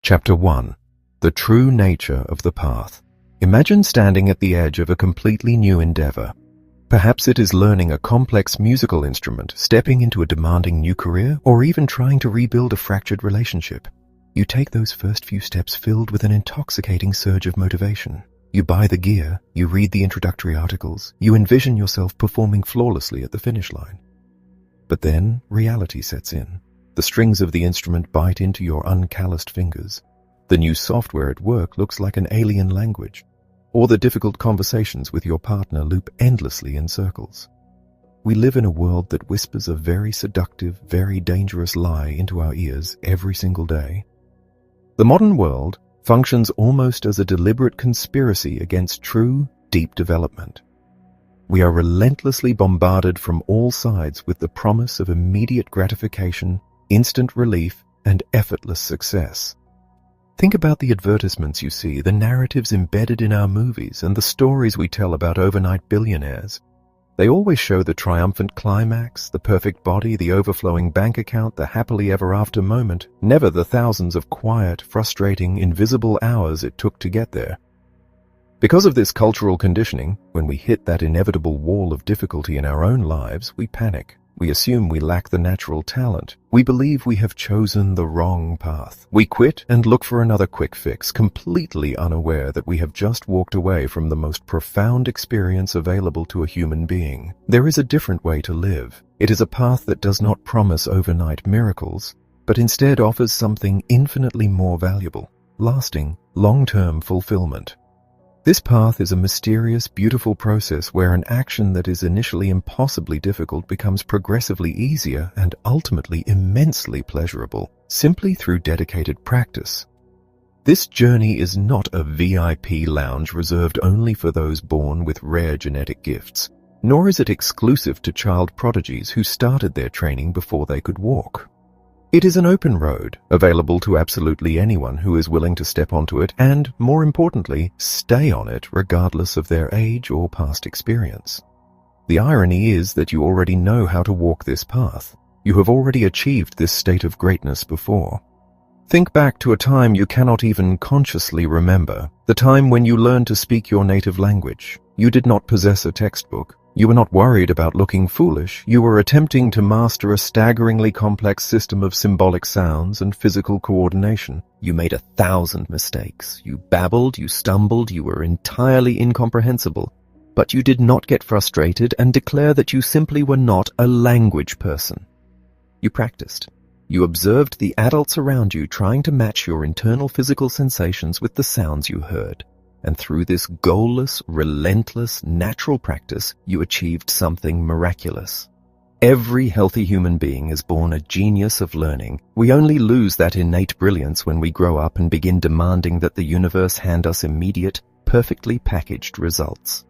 Chapter 1. The True Nature of the Path. Imagine standing at the edge of a completely new endeavor. Perhaps it is learning a complex musical instrument, stepping into a demanding new career, or even trying to rebuild a fractured relationship. You take those first few steps filled with an intoxicating surge of motivation. You buy the gear, you read the introductory articles, you envision yourself performing flawlessly at the finish line. But then reality sets in. The strings of the instrument bite into your uncalloused fingers. The new software at work looks like an alien language, or the difficult conversations with your partner loop endlessly in circles. We live in a world that whispers a very seductive, very dangerous lie into our ears every single day. The modern world functions almost as a deliberate conspiracy against true, deep development. We are relentlessly bombarded from all sides with the promise of immediate gratification, instant relief, and effortless success. Think about the advertisements you see, the narratives embedded in our movies, and the stories we tell about overnight billionaires. They always show the triumphant climax, the perfect body, the overflowing bank account, the happily ever after moment, never the thousands of quiet, frustrating, invisible hours it took to get there. Because of this cultural conditioning, when we hit that inevitable wall of difficulty in our own lives, we panic. We assume we lack the natural talent. We believe we have chosen the wrong path. We quit and look for another quick fix, completely unaware that we have just walked away from the most profound experience available to a human being. There is a different way to live. It is a path that does not promise overnight miracles, but instead offers something infinitely more valuable, lasting, long-term fulfillment. This path is a mysterious, beautiful process where an action that is initially impossibly difficult becomes progressively easier and ultimately immensely pleasurable, simply through dedicated practice. This journey is not a VIP lounge reserved only for those born with rare genetic gifts, nor is it exclusive to child prodigies who started their training before they could walk. It is an open road, available to absolutely anyone who is willing to step onto it and, more importantly, stay on it regardless of their age or past experience. The irony is that you already know how to walk this path. You have already achieved this state of greatness before. Think back to a time you cannot even consciously remember, the time when you learned to speak your native language. You did not possess a textbook. You were not worried about looking foolish. You were attempting to master a staggeringly complex system of symbolic sounds and physical coordination. You made 1,000 mistakes. You babbled, you stumbled, you were entirely incomprehensible. But you did not get frustrated and declare that you simply were not a language person. You practiced. You observed the adults around you trying to match your internal physical sensations with the sounds you heard. And through this goalless, relentless, natural practice, you achieved something miraculous. Every healthy human being is born a genius of learning. We only lose that innate brilliance when we grow up and begin demanding that the universe hand us immediate, perfectly packaged results.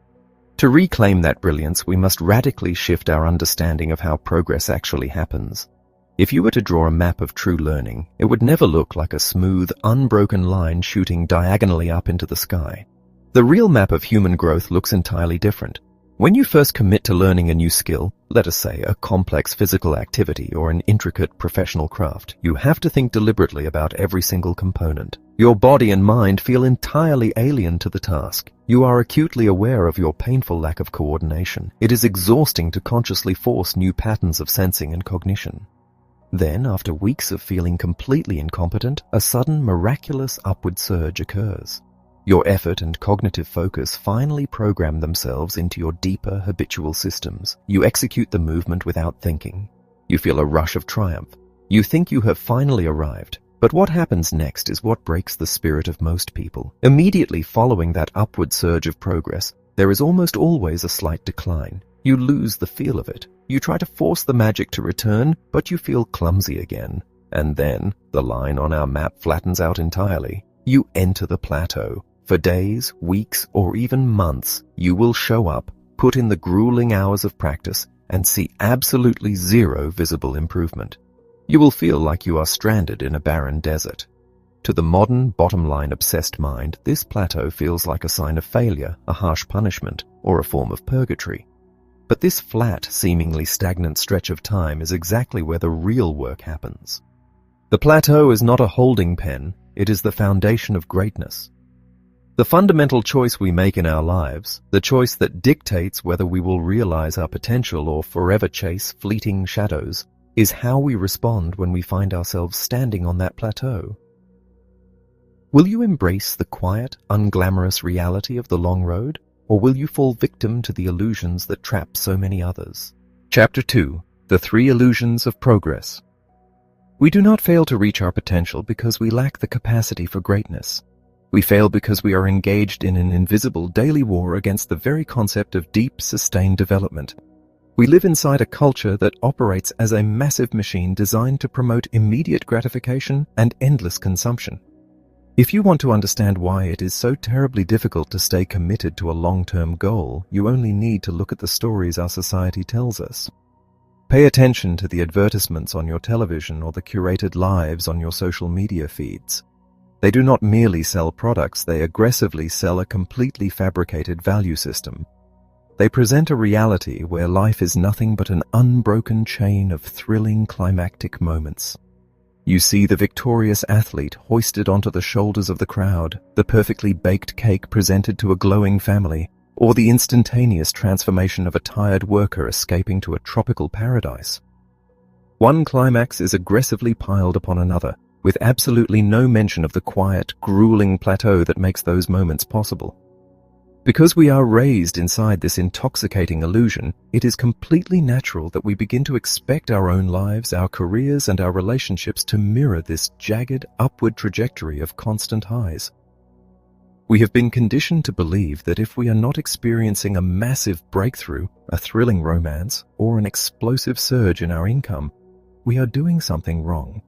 To reclaim that brilliance, we must radically shift our understanding of how progress actually happens. If you were to draw a map of true learning, it would never look like a smooth, unbroken line shooting diagonally up into the sky. The real map of human growth looks entirely different. When you first commit to learning a new skill, let us say a complex physical activity or an intricate professional craft, you have to think deliberately about every single component. Your body and mind feel entirely alien to the task. You are acutely aware of your painful lack of coordination. It is exhausting to consciously force new patterns of sensing and cognition. Then, after weeks of feeling completely incompetent, a sudden miraculous upward surge occurs. Your effort and cognitive focus finally program themselves into your deeper habitual systems. You execute the movement without thinking. You feel a rush of triumph. You think you have finally arrived. But what happens next is what breaks the spirit of most people. Immediately following that upward surge of progress, there is almost always a slight decline. You lose the feel of it. You try to force the magic to return, but you feel clumsy again. And then, the line on our map flattens out entirely. You enter the plateau. For days, weeks, or even months, you will show up, put in the grueling hours of practice, and see absolutely zero visible improvement. You will feel like you are stranded in a barren desert. To the modern, bottom-line obsessed mind, this plateau feels like a sign of failure, a harsh punishment, or a form of purgatory. But this flat, seemingly stagnant stretch of time is exactly where the real work happens. The plateau is not a holding pen, it is the foundation of greatness. The fundamental choice we make in our lives, the choice that dictates whether we will realize our potential or forever chase fleeting shadows, is how we respond when we find ourselves standing on that plateau. Will you embrace the quiet, unglamorous reality of the long road, or will you fall victim to the illusions that trap so many others? Chapter 2. The 3 Illusions of Progress. We do not fail to reach our potential because we lack the capacity for greatness. We fail because we are engaged in an invisible daily war against the very concept of deep, sustained development. We live inside a culture that operates as a massive machine designed to promote immediate gratification and endless consumption. If you want to understand why it is so terribly difficult to stay committed to a long-term goal, you only need to look at the stories our society tells us. Pay attention to the advertisements on your television or the curated lives on your social media feeds. They do not merely sell products, they aggressively sell a completely fabricated value system. They present a reality where life is nothing but an unbroken chain of thrilling climactic moments. You see the victorious athlete hoisted onto the shoulders of the crowd, the perfectly baked cake presented to a glowing family, or the instantaneous transformation of a tired worker escaping to a tropical paradise. One climax is aggressively piled upon another, with absolutely no mention of the quiet, grueling plateau that makes those moments possible. Because we are raised inside this intoxicating illusion, it is completely natural that we begin to expect our own lives, our careers, and our relationships to mirror this jagged, upward trajectory of constant highs. We have been conditioned to believe that if we are not experiencing a massive breakthrough, a thrilling romance, or an explosive surge in our income, we are doing something wrong.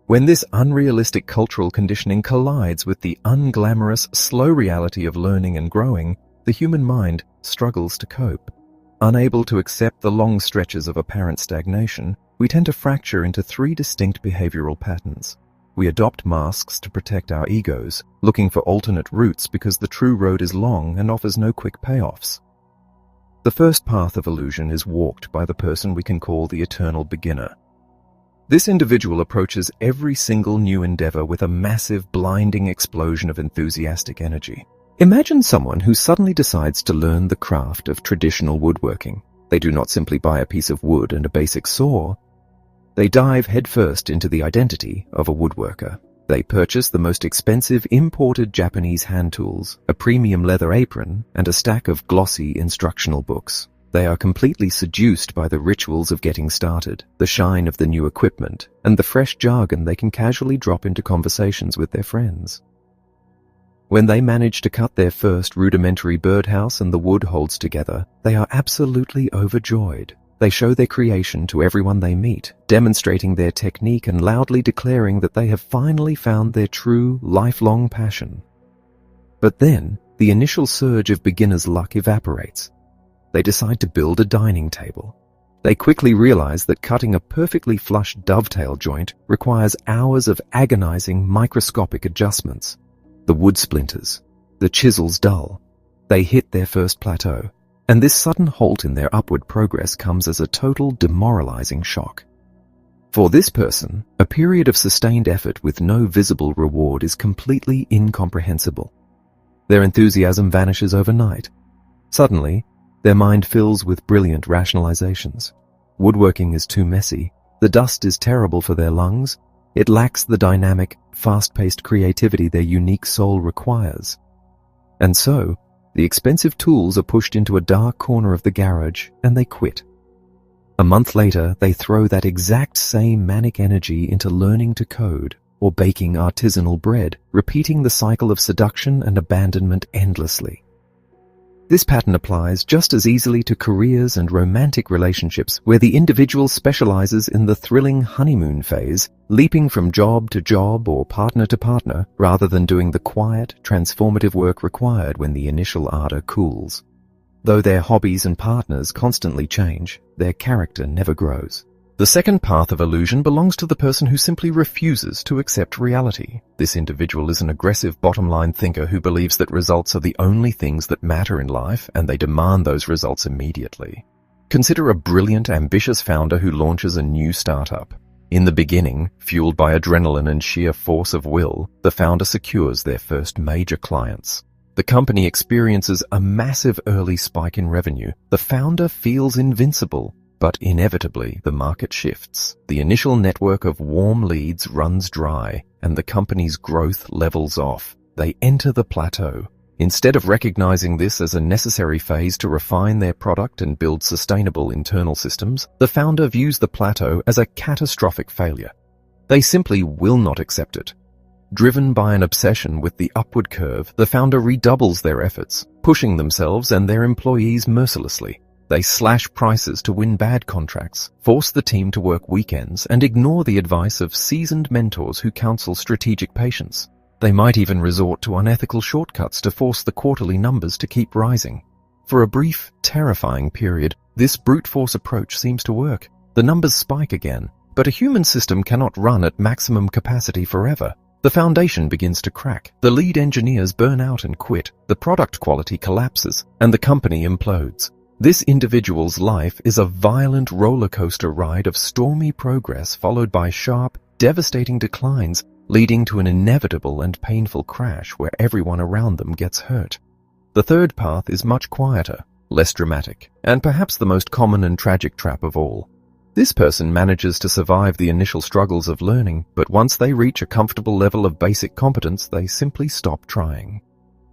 When this unrealistic cultural conditioning collides with the unglamorous, slow reality of learning and growing, the human mind struggles to cope. Unable to accept the long stretches of apparent stagnation, we tend to fracture into 3 distinct behavioral patterns. We adopt masks to protect our egos, looking for alternate routes because the true road is long and offers no quick payoffs. The first path of illusion is walked by the person we can call the eternal beginner. This individual approaches every single new endeavor with a massive, blinding explosion of enthusiastic energy. Imagine someone who suddenly decides to learn the craft of traditional woodworking. They do not simply buy a piece of wood and a basic saw. They dive headfirst into the identity of a woodworker. They purchase the most expensive imported Japanese hand tools, a premium leather apron, and a stack of glossy instructional books. They are completely seduced by the rituals of getting started, the shine of the new equipment, and the fresh jargon they can casually drop into conversations with their friends. When they manage to cut their first rudimentary birdhouse and the wood holds together, they are absolutely overjoyed. They show their creation to everyone they meet, demonstrating their technique and loudly declaring that they have finally found their true, lifelong passion. But then, the initial surge of beginner's luck evaporates. They decide to build a dining table. They quickly realize that cutting a perfectly flush dovetail joint requires hours of agonizing microscopic adjustments. The wood splinters, the chisels dull. They hit their first plateau, and this sudden halt in their upward progress comes as a total demoralizing shock. For this person, a period of sustained effort with no visible reward is completely incomprehensible. Their enthusiasm vanishes overnight. Suddenly, their mind fills with brilliant rationalizations. Woodworking is too messy. The dust is terrible for their lungs. It lacks the dynamic, fast-paced creativity their unique soul requires. And so, the expensive tools are pushed into a dark corner of the garage and they quit. A month later, they throw that exact same manic energy into learning to code or baking artisanal bread, repeating the cycle of seduction and abandonment endlessly. This pattern applies just as easily to careers and romantic relationships where the individual specializes in the thrilling honeymoon phase, leaping from job to job or partner to partner, rather than doing the quiet, transformative work required when the initial ardor cools. Though their hobbies and partners constantly change, their character never grows. The second path of illusion belongs to the person who simply refuses to accept reality. This individual is an aggressive bottom-line thinker who believes that results are the only things that matter in life, and they demand those results immediately. Consider a brilliant, ambitious founder who launches a new startup. In the beginning, fueled by adrenaline and sheer force of will, the founder secures their first major clients. The company experiences a massive early spike in revenue. The founder feels invincible, but inevitably the market shifts. The initial network of warm leads runs dry, and the company's growth levels off. They enter the plateau. Instead of recognizing this as a necessary phase to refine their product and build sustainable internal systems, the founder views the plateau as a catastrophic failure. They simply will not accept it. Driven by an obsession with the upward curve, the founder redoubles their efforts, pushing themselves and their employees mercilessly. They slash prices to win bad contracts, force the team to work weekends, and ignore the advice of seasoned mentors who counsel strategic patience. They might even resort to unethical shortcuts to force the quarterly numbers to keep rising. For a brief, terrifying period, this brute force approach seems to work. The numbers spike again, but a human system cannot run at maximum capacity forever. The foundation begins to crack. The lead engineers burn out and quit. The product quality collapses, and the company implodes. This individual's life is a violent roller coaster ride of stormy progress followed by sharp, devastating declines, leading to an inevitable and painful crash where everyone around them gets hurt. The third path is much quieter, less dramatic, and perhaps the most common and tragic trap of all. This person manages to survive the initial struggles of learning, but once they reach a comfortable level of basic competence, they simply stop trying.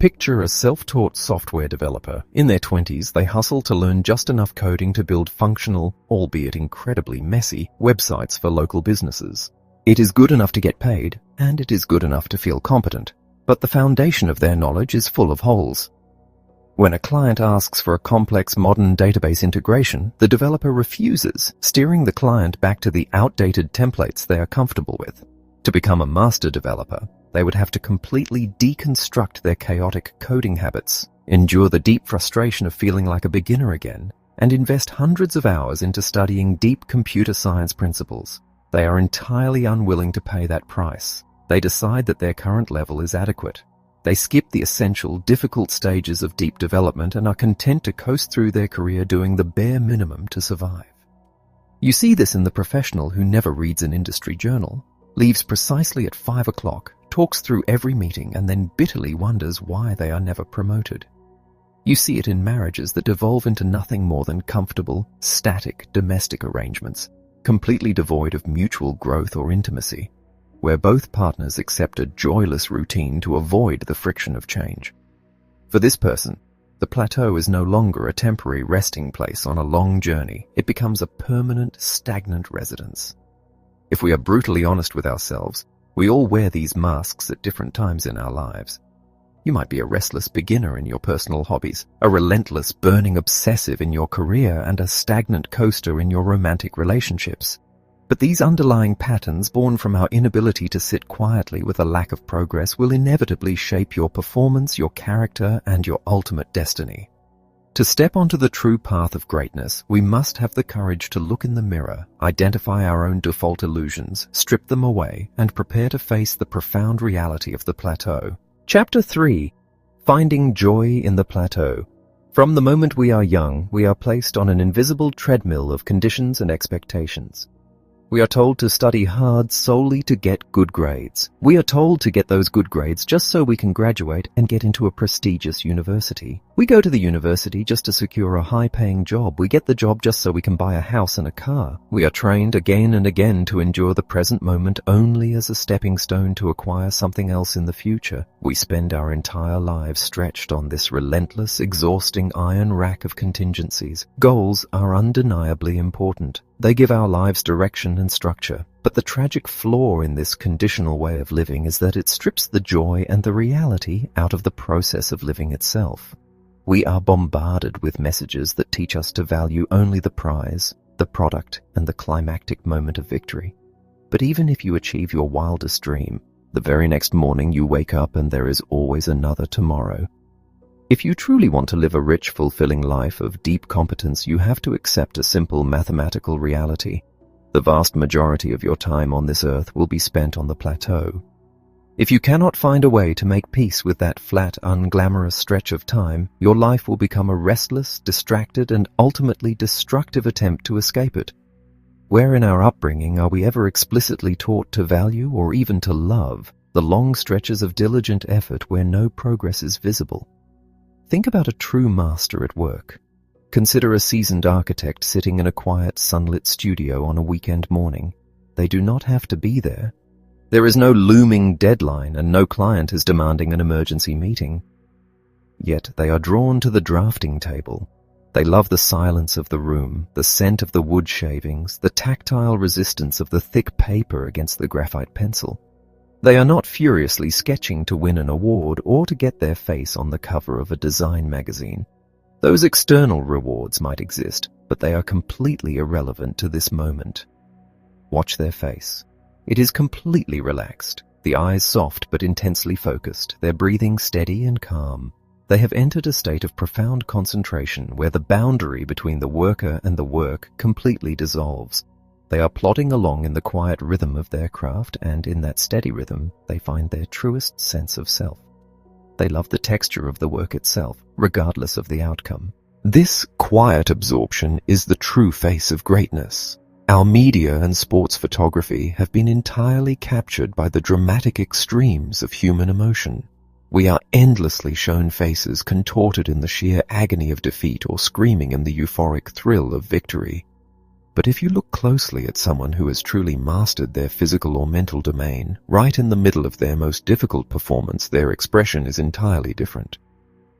Picture a self-taught software developer. In their 20s, they hustle to learn just enough coding to build functional, albeit incredibly messy, websites for local businesses. It is good enough to get paid, and it is good enough to feel competent, but the foundation of their knowledge is full of holes. When a client asks for a complex modern database integration, the developer refuses, steering the client back to the outdated templates they are comfortable with. To become a master developer, they would have to completely deconstruct their chaotic coding habits, endure the deep frustration of feeling like a beginner again, and invest hundreds of hours into studying deep computer science principles. They are entirely unwilling to pay that price. They decide that their current level is adequate. They skip the essential, difficult stages of deep development and are content to coast through their career doing the bare minimum to survive. You see this in the professional who never reads an industry journal, leaves precisely at 5 o'clock, talks through every meeting, and then bitterly wonders why they are never promoted. You see it in marriages that devolve into nothing more than comfortable, static, domestic arrangements, completely devoid of mutual growth or intimacy, where both partners accept a joyless routine to avoid the friction of change. For this person, the plateau is no longer a temporary resting place on a long journey. It becomes a permanent, stagnant residence. If we are brutally honest with ourselves, we all wear these masks at different times in our lives. You might be a restless beginner in your personal hobbies, a relentless, burning obsessive in your career, and a stagnant coaster in your romantic relationships. But these underlying patterns, born from our inability to sit quietly with a lack of progress, will inevitably shape your performance, your character, and your ultimate destiny. To step onto the true path of greatness, we must have the courage to look in the mirror, identify our own default illusions, strip them away, and prepare to face the profound reality of the plateau. Chapter 3. Finding Joy in the Plateau. From the moment we are young, we are placed on an invisible treadmill of conditions and expectations. We are told to study hard solely to get good grades. We are told to get those good grades just so we can graduate and get into a prestigious university. We go to the university just to secure a high-paying job. We get the job just so we can buy a house and a car. We are trained again and again to endure the present moment only as a stepping stone to acquire something else in the future. We spend our entire lives stretched on this relentless, exhausting iron rack of contingencies. Goals are undeniably important. They give our lives direction and structure. But the tragic flaw in this conditional way of living is that it strips the joy and the reality out of the process of living itself. We are bombarded with messages that teach us to value only the prize, the product, and the climactic moment of victory. But even if you achieve your wildest dream, the very next morning you wake up and there is always another tomorrow. If you truly want to live a rich, fulfilling life of deep competence, you have to accept a simple mathematical reality. The vast majority of your time on this earth will be spent on the plateau. If you cannot find a way to make peace with that flat, unglamorous stretch of time, your life will become a restless, distracted, and ultimately destructive attempt to escape it. Where in our upbringing are we ever explicitly taught to value or even to love the long stretches of diligent effort where no progress is visible? Think about a true master at work. Consider a seasoned architect sitting in a quiet, sunlit studio on a weekend morning. They do not have to be there. There is no looming deadline and no client is demanding an emergency meeting. Yet they are drawn to the drafting table. They love the silence of the room, the scent of the wood shavings, the tactile resistance of the thick paper against the graphite pencil. They are not furiously sketching to win an award or to get their face on the cover of a design magazine. Those external rewards might exist, but they are completely irrelevant to this moment. Watch their face. It is completely relaxed, the eyes soft but intensely focused, their breathing steady and calm. They have entered a state of profound concentration where the boundary between the worker and the work completely dissolves. They are plodding along in the quiet rhythm of their craft, and in that steady rhythm, they find their truest sense of self. They love the texture of the work itself, regardless of the outcome. This quiet absorption is the true face of greatness. Our media and sports photography have been entirely captured by the dramatic extremes of human emotion. We are endlessly shown faces contorted in the sheer agony of defeat or screaming in the euphoric thrill of victory. But if you look closely at someone who has truly mastered their physical or mental domain, right in the middle of their most difficult performance, their expression is entirely different.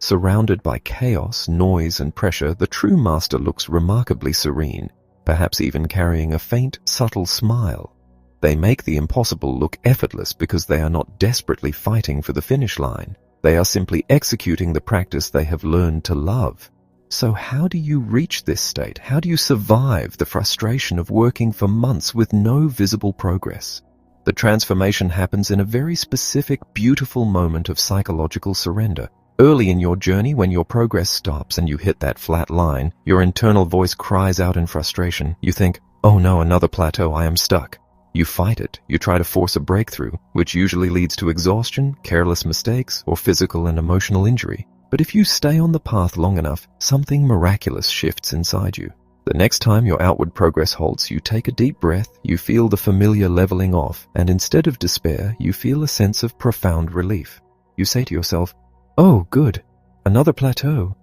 Surrounded by chaos, noise, and pressure, the true master looks remarkably serene, perhaps even carrying a faint, subtle smile. They make the impossible look effortless because they are not desperately fighting for the finish line. They are simply executing the practice they have learned to love. So how do you reach this state? How do you survive the frustration of working for months with no visible progress? The transformation happens in a very specific, beautiful moment of psychological surrender. Early in your journey, when your progress stops and you hit that flat line, your internal voice cries out in frustration. You think, "Oh no, another plateau, I am stuck." You fight it. You try to force a breakthrough, which usually leads to exhaustion, careless mistakes, or physical and emotional injury. But if you stay on the path long enough, something miraculous shifts inside you. The next time your outward progress halts, you take a deep breath, you feel the familiar leveling off, and instead of despair, you feel a sense of profound relief. You say to yourself, "Oh, good, another plateau."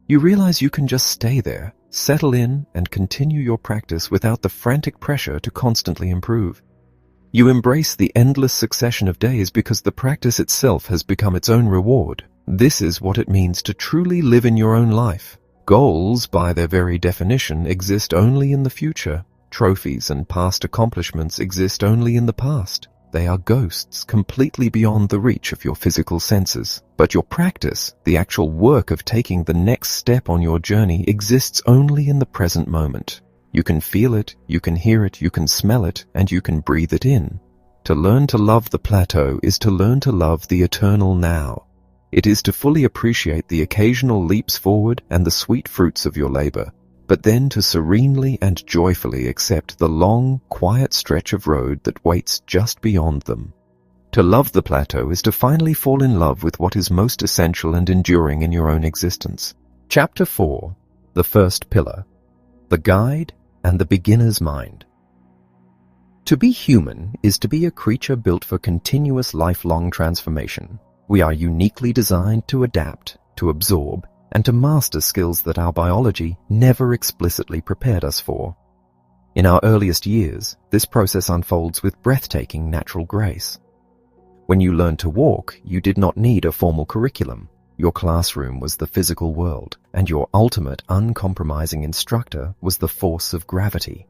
You realize you can just stay there, settle in, and continue your practice without the frantic pressure to constantly improve. You embrace the endless succession of days because the practice itself has become its own reward. This is what it means to truly live in your own life. Goals, by their very definition, exist only in the future. Trophies and past accomplishments exist only in the past. They are ghosts completely beyond the reach of your physical senses. But your practice, the actual work of taking the next step on your journey, exists only in the present moment. You can feel it, you can hear it, you can smell it, and you can breathe it in. To learn to love the plateau is to learn to love the eternal now. It is to fully appreciate the occasional leaps forward and the sweet fruits of your labor, but then to serenely and joyfully accept the long, quiet stretch of road that waits just beyond them. To love the plateau is to finally fall in love with what is most essential and enduring in your own existence. Chapter 4. The First Pillar. The Guide and the Beginner's Mind. To be human is to be a creature built for continuous lifelong transformation. We are uniquely designed to adapt, to absorb, and to master skills that our biology never explicitly prepared us for. In our earliest years, this process unfolds with breathtaking natural grace. When you learned to walk, you did not need a formal curriculum. Your classroom was the physical world, and your ultimate uncompromising instructor was the force of gravity.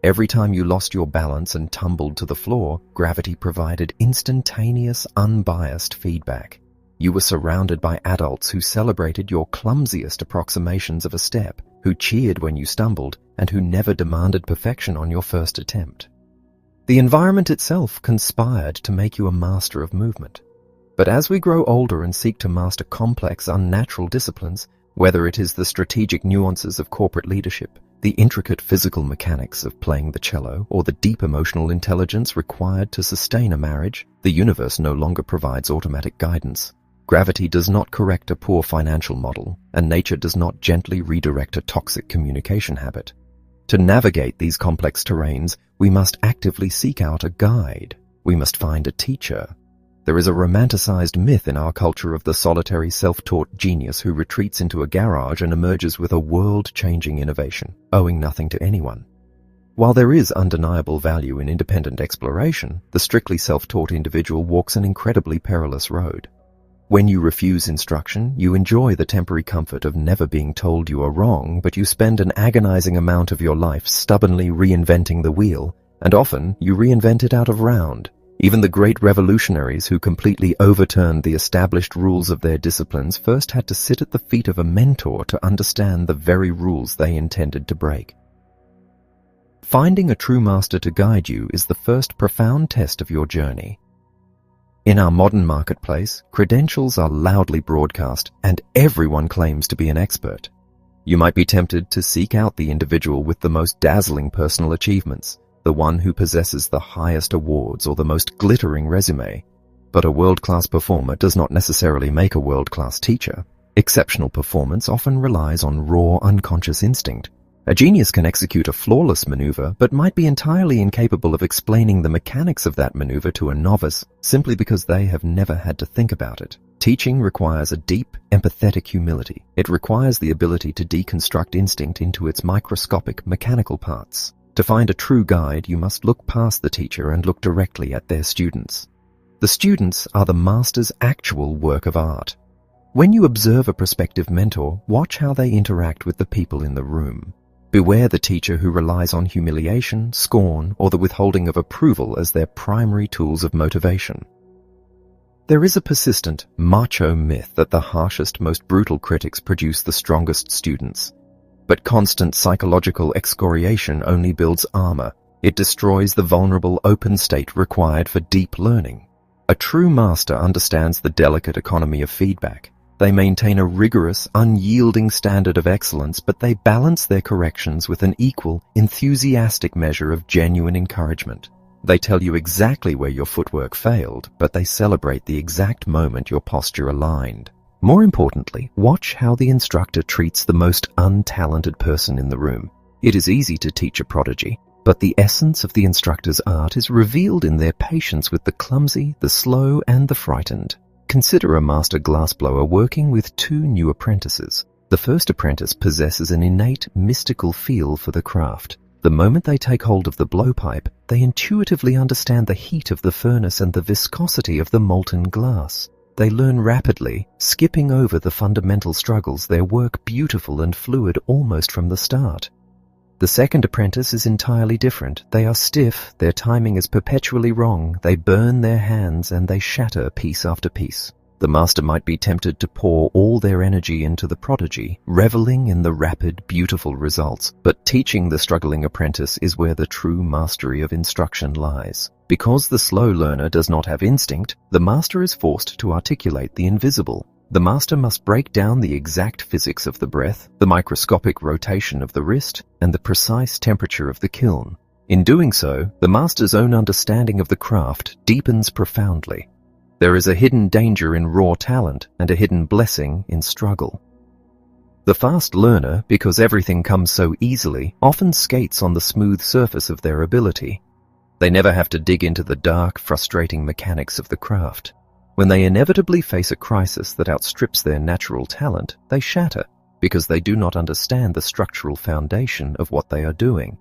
Every time you lost your balance and tumbled to the floor, gravity provided instantaneous, unbiased feedback. You were surrounded by adults who celebrated your clumsiest approximations of a step, who cheered when you stumbled, and who never demanded perfection on your first attempt. The environment itself conspired to make you a master of movement. But as we grow older and seek to master complex, unnatural disciplines, whether it is the strategic nuances of corporate leadership, the intricate physical mechanics of playing the cello, or the deep emotional intelligence required to sustain a marriage, the universe no longer provides automatic guidance. Gravity does not correct a poor financial model, and nature does not gently redirect a toxic communication habit. To navigate these complex terrains, we must actively seek out a guide. We must find a teacher. There is a romanticized myth in our culture of the solitary self-taught genius who retreats into a garage and emerges with a world-changing innovation, owing nothing to anyone. While there is undeniable value in independent exploration, the strictly self-taught individual walks an incredibly perilous road. When you refuse instruction, you enjoy the temporary comfort of never being told you are wrong, but you spend an agonizing amount of your life stubbornly reinventing the wheel, and often you reinvent it out of round. Even the great revolutionaries who completely overturned the established rules of their disciplines first had to sit at the feet of a mentor to understand the very rules they intended to break. Finding a true master to guide you is the first profound test of your journey. In our modern marketplace, credentials are loudly broadcast and everyone claims to be an expert. You might be tempted to seek out the individual with the most dazzling personal achievements, the one who possesses the highest awards or the most glittering resume. But a world-class performer does not necessarily make a world-class teacher. Exceptional performance often relies on raw, unconscious instinct. A genius can execute a flawless maneuver, but might be entirely incapable of explaining the mechanics of that maneuver to a novice simply because they have never had to think about it. Teaching requires a deep, empathetic humility. It requires the ability to deconstruct instinct into its microscopic, mechanical parts. To find a true guide, you must look past the teacher and look directly at their students. The students are the master's actual work of art. When you observe a prospective mentor, watch how they interact with the people in the room. Beware the teacher who relies on humiliation, scorn, or the withholding of approval as their primary tools of motivation. There is a persistent, macho myth that the harshest, most brutal critics produce the strongest students. But constant psychological excoriation only builds armor. It destroys the vulnerable open state required for deep learning. A true master understands the delicate economy of feedback. They maintain a rigorous, unyielding standard of excellence, but they balance their corrections with an equal, enthusiastic measure of genuine encouragement. They tell you exactly where your footwork failed, but they celebrate the exact moment your posture aligned. More importantly, watch how the instructor treats the most untalented person in the room. It is easy to teach a prodigy, but the essence of the instructor's art is revealed in their patience with the clumsy, the slow, and the frightened. Consider a master glassblower working with two new apprentices. The first apprentice possesses an innate, mystical feel for the craft. The moment they take hold of the blowpipe, they intuitively understand the heat of the furnace and the viscosity of the molten glass. They learn rapidly, skipping over the fundamental struggles, their work beautiful and fluid almost from the start. The second apprentice is entirely different. They are stiff, their timing is perpetually wrong, they burn their hands and they shatter piece after piece. The master might be tempted to pour all their energy into the prodigy, reveling in the rapid, beautiful results, but teaching the struggling apprentice is where the true mastery of instruction lies. Because the slow learner does not have instinct, the master is forced to articulate the invisible. The master must break down the exact physics of the breath, the microscopic rotation of the wrist, and the precise temperature of the kiln. In doing so, the master's own understanding of the craft deepens profoundly. There is a hidden danger in raw talent and a hidden blessing in struggle. The fast learner, because everything comes so easily, often skates on the smooth surface of their ability. They never have to dig into the dark, frustrating mechanics of the craft. When they inevitably face a crisis that outstrips their natural talent, they shatter, because they do not understand the structural foundation of what they are doing.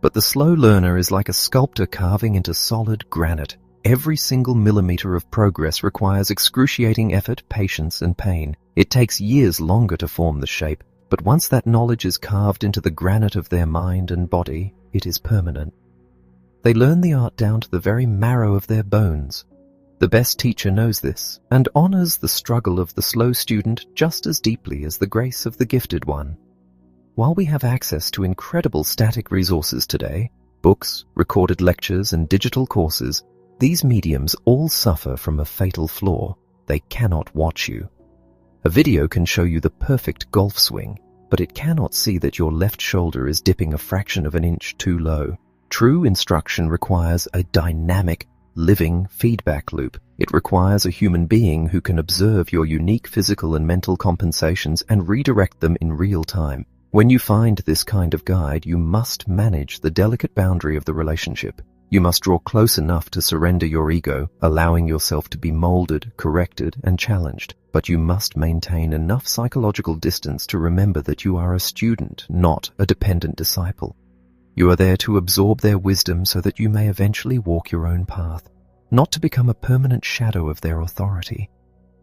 But the slow learner is like a sculptor carving into solid granite. Every single millimeter of progress requires excruciating effort, patience, and pain. It takes years longer to form the shape, but once that knowledge is carved into the granite of their mind and body, it is permanent. They learn the art down to the very marrow of their bones. The best teacher knows this, and honors the struggle of the slow student just as deeply as the grace of the gifted one. While we have access to incredible static resources today, books, recorded lectures, and digital courses, these mediums all suffer from a fatal flaw. They cannot watch you. A video can show you the perfect golf swing, but it cannot see that your left shoulder is dipping a fraction of an inch too low. True instruction requires a dynamic, living feedback loop. It requires a human being who can observe your unique physical and mental compensations and redirect them in real time. When you find this kind of guide, you must manage the delicate boundary of the relationship. You must draw close enough to surrender your ego, allowing yourself to be molded, corrected, and challenged. But you must maintain enough psychological distance to remember that you are a student, not a dependent disciple. You are there to absorb their wisdom so that you may eventually walk your own path, not to become a permanent shadow of their authority.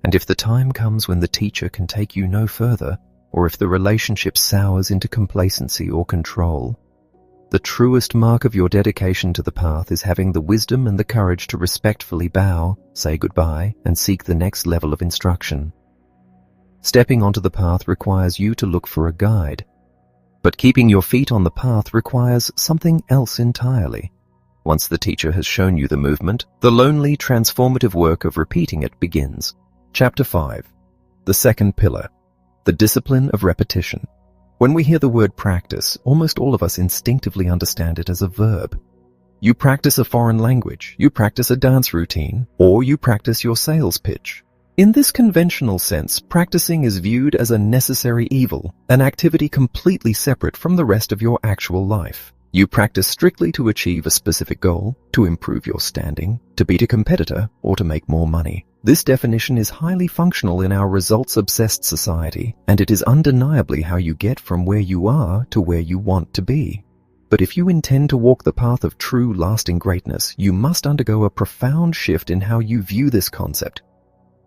And if the time comes when the teacher can take you no further, or if the relationship sours into complacency or control, the truest mark of your dedication to the path is having the wisdom and the courage to respectfully bow, say goodbye, and seek the next level of instruction. Stepping onto the path requires you to look for a guide, but keeping your feet on the path requires something else entirely. Once the teacher has shown you the movement, the lonely, transformative work of repeating it begins. Chapter 5. The second pillar, the discipline of repetition. When we hear the word practice, almost all of us instinctively understand it as a verb. You practice a foreign language, you practice a dance routine, or you practice your sales pitch. In this conventional sense, practicing is viewed as a necessary evil, an activity completely separate from the rest of your actual life. You practice strictly to achieve a specific goal, to improve your standing, to beat a competitor, or to make more money. This definition is highly functional in our results-obsessed society, and it is undeniably how you get from where you are to where you want to be. But if you intend to walk the path of true, lasting greatness, you must undergo a profound shift in how you view this concept.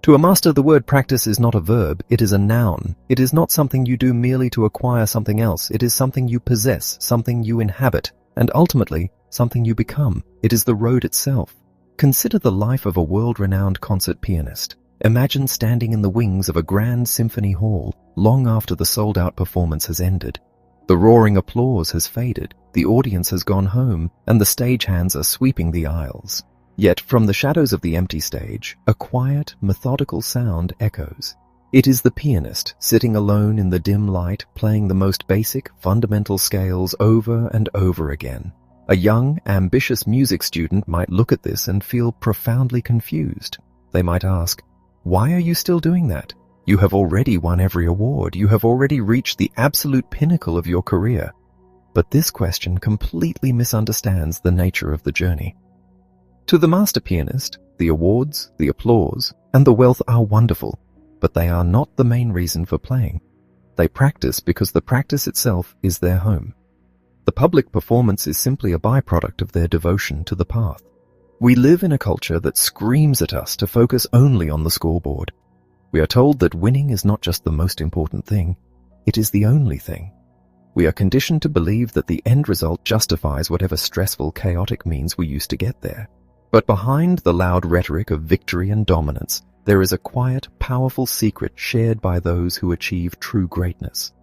To a master, the word practice is not a verb, it is a noun. It is not something you do merely to acquire something else. It is something you possess, something you inhabit, and ultimately, something you become. It is the road itself. Consider the life of a world-renowned concert pianist. Imagine standing in the wings of a grand symphony hall long after the sold-out performance has ended. The roaring applause has faded, the audience has gone home, and the stagehands are sweeping the aisles. Yet from the shadows of the empty stage, a quiet, methodical sound echoes. It is the pianist, sitting alone in the dim light, playing the most basic, fundamental scales over and over again. A young, ambitious music student might look at this and feel profoundly confused. They might ask, "Why are you still doing that? You have already won every award. You have already reached the absolute pinnacle of your career." But this question completely misunderstands the nature of the journey. To the master pianist, the awards, the applause, and the wealth are wonderful, but they are not the main reason for playing. They practice because the practice itself is their home. The public performance is simply a byproduct of their devotion to the path. We live in a culture that screams at us to focus only on the scoreboard. We are told that winning is not just the most important thing, it is the only thing. We are conditioned to believe that the end result justifies whatever stressful, chaotic means we used to get there. But behind the loud rhetoric of victory and dominance, there is a quiet, powerful secret shared by those who achieve true greatness.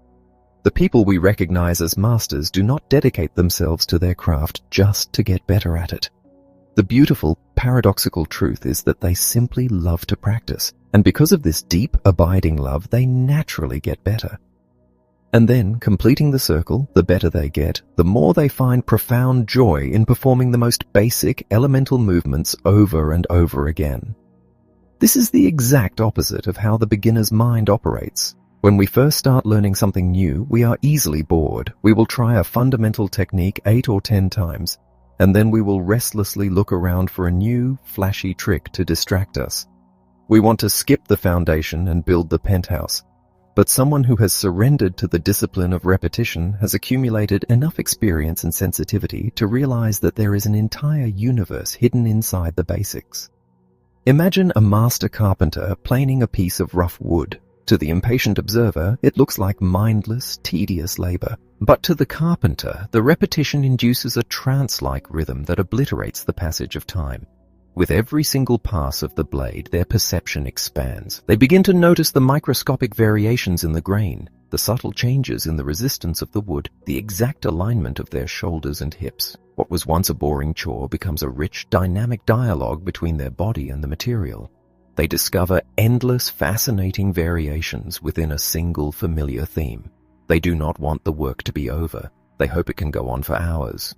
The people we recognize as masters do not dedicate themselves to their craft just to get better at it. The beautiful, paradoxical truth is that they simply love to practice, and because of this deep, abiding love, they naturally get better. And then, completing the circle, the better they get, the more they find profound joy in performing the most basic, elemental movements over and over again. This is the exact opposite of how the beginner's mind operates. When we first start learning something new, we are easily bored. We will try a fundamental technique 8 or 10 times, and then we will restlessly look around for a new, flashy trick to distract us. We want to skip the foundation and build the penthouse. But someone who has surrendered to the discipline of repetition has accumulated enough experience and sensitivity to realize that there is an entire universe hidden inside the basics. Imagine a master carpenter planing a piece of rough wood. To the impatient observer, it looks like mindless, tedious labor. But to the carpenter, the repetition induces a trance-like rhythm that obliterates the passage of time. With every single pass of the blade, their perception expands. They begin to notice the microscopic variations in the grain, the subtle changes in the resistance of the wood, the exact alignment of their shoulders and hips. What was once a boring chore becomes a rich, dynamic dialogue between their body and the material. They discover endless, fascinating variations within a single familiar theme. They do not want the work to be over. They hope it can go on for hours.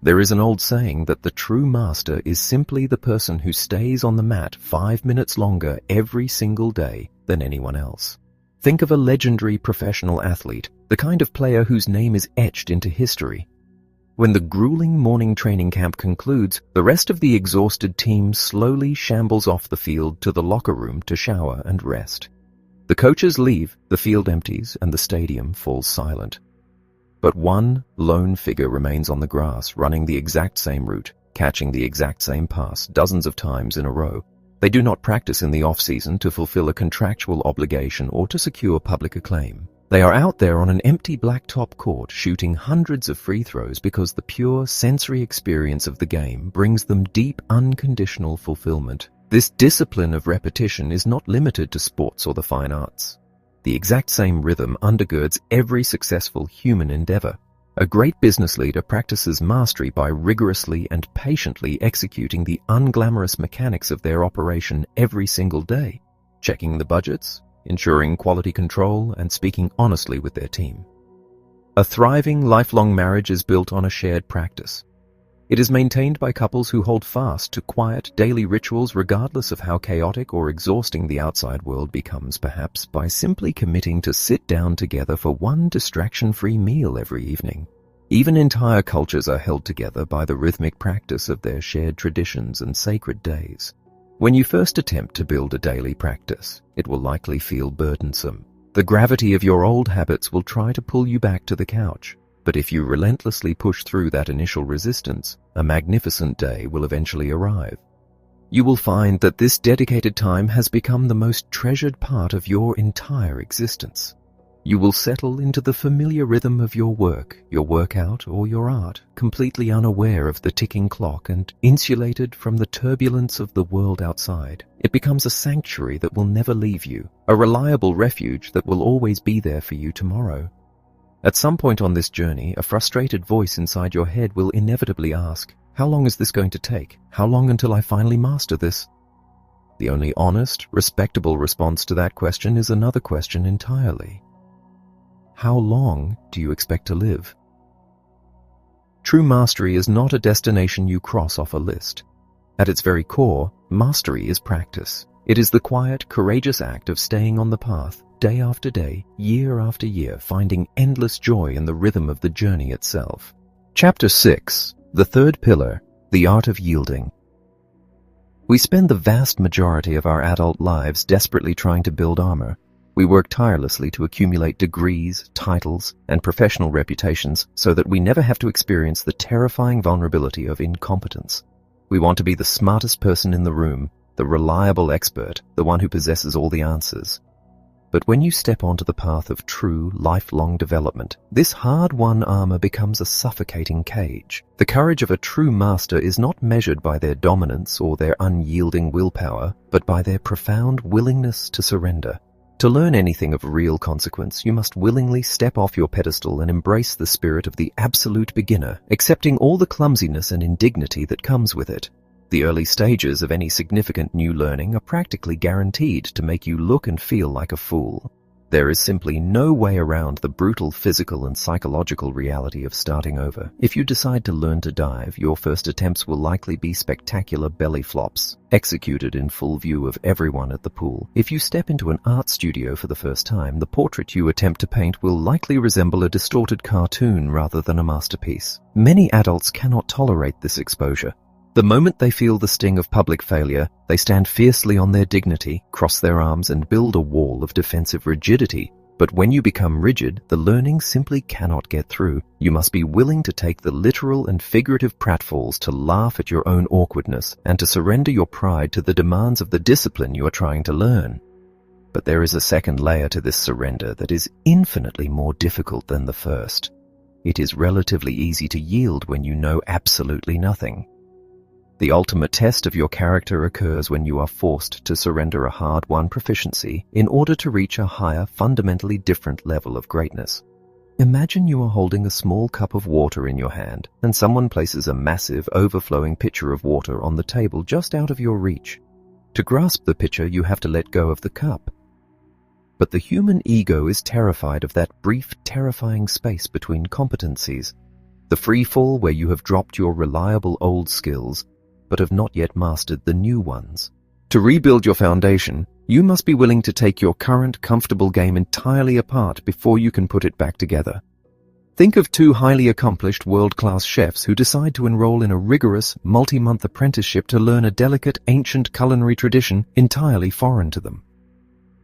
There is an old saying that the true master is simply the person who stays on the mat 5 minutes longer every single day than anyone else. Think of a legendary professional athlete. the kind of player whose name is etched into history. When the grueling morning training camp concludes, the rest of the exhausted team slowly shambles off the field to the locker room to shower and rest. The coaches leave, the field empties, and the stadium falls silent. But one lone figure remains on the grass, running the exact same route, catching the exact same pass dozens of times in a row. They do not practice in the off-season to fulfill a contractual obligation or to secure public acclaim. They are out there on an empty blacktop court shooting hundreds of free throws because the pure sensory experience of the game brings them deep, unconditional fulfillment. This discipline of repetition is not limited to sports or the fine arts. The exact same rhythm undergirds every successful human endeavor. A great business leader practices mastery by rigorously and patiently executing the unglamorous mechanics of their operation every single day, checking the budgets, ensuring quality control, and speaking honestly with their team. A thriving, lifelong marriage is built on a shared practice. It is maintained by couples who hold fast to quiet, daily rituals regardless of how chaotic or exhausting the outside world becomes, perhaps by simply committing to sit down together for one distraction-free meal every evening. Even entire cultures are held together by the rhythmic practice of their shared traditions and sacred days. When you first attempt to build a daily practice, it will likely feel burdensome. The gravity of your old habits will try to pull you back to the couch. But if you relentlessly push through that initial resistance, a magnificent day will eventually arrive. You will find that this dedicated time has become the most treasured part of your entire existence. You will settle into the familiar rhythm of your work, your workout, or your art, completely unaware of the ticking clock and insulated from the turbulence of the world outside. It becomes a sanctuary that will never leave you, a reliable refuge that will always be there for you tomorrow. At some point on this journey, a frustrated voice inside your head will inevitably ask, "How long is this going to take? How long until I finally master this?" The only honest, respectable response to that question is another question entirely. How long do you expect to live? True mastery is not a destination you cross off a list. At its very core, mastery is practice. It is the quiet, courageous act of staying on the path, day after day, year after year, finding endless joy in the rhythm of the journey itself. Chapter 6. The third pillar, the art of yielding. We spend the vast majority of our adult lives desperately trying to build armor. We work tirelessly to accumulate degrees, titles, and professional reputations so that we never have to experience the terrifying vulnerability of incompetence. We want to be the smartest person in the room, the reliable expert, the one who possesses all the answers. But when you step onto the path of true, lifelong development, this hard-won armor becomes a suffocating cage. The courage of a true master is not measured by their dominance or their unyielding willpower, but by their profound willingness to surrender. To learn anything of real consequence, you must willingly step off your pedestal and embrace the spirit of the absolute beginner, accepting all the clumsiness and indignity that comes with it. The early stages of any significant new learning are practically guaranteed to make you look and feel like a fool. There is simply no way around the brutal physical and psychological reality of starting over. If you decide to learn to dive, your first attempts will likely be spectacular belly flops, executed in full view of everyone at the pool. If you step into an art studio for the first time, the portrait you attempt to paint will likely resemble a distorted cartoon rather than a masterpiece. Many adults cannot tolerate this exposure. The moment they feel the sting of public failure, they stand fiercely on their dignity, cross their arms, and build a wall of defensive rigidity. But when you become rigid, the learning simply cannot get through. You must be willing to take the literal and figurative pratfalls, to laugh at your own awkwardness, and to surrender your pride to the demands of the discipline you are trying to learn. But there is a second layer to this surrender that is infinitely more difficult than the first. It is relatively easy to yield when you know absolutely nothing. The ultimate test of your character occurs when you are forced to surrender a hard-won proficiency in order to reach a higher, fundamentally different level of greatness. Imagine you are holding a small cup of water in your hand, and someone places a massive, overflowing pitcher of water on the table just out of your reach. To grasp the pitcher, you have to let go of the cup. But the human ego is terrified of that brief, terrifying space between competencies, the free fall where you have dropped your reliable old skills but have not yet mastered the new ones. To rebuild your foundation, you must be willing to take your current comfortable game entirely apart before you can put it back together. Think of two highly accomplished world-class chefs who decide to enroll in a rigorous, multi-month apprenticeship to learn a delicate, ancient culinary tradition entirely foreign to them.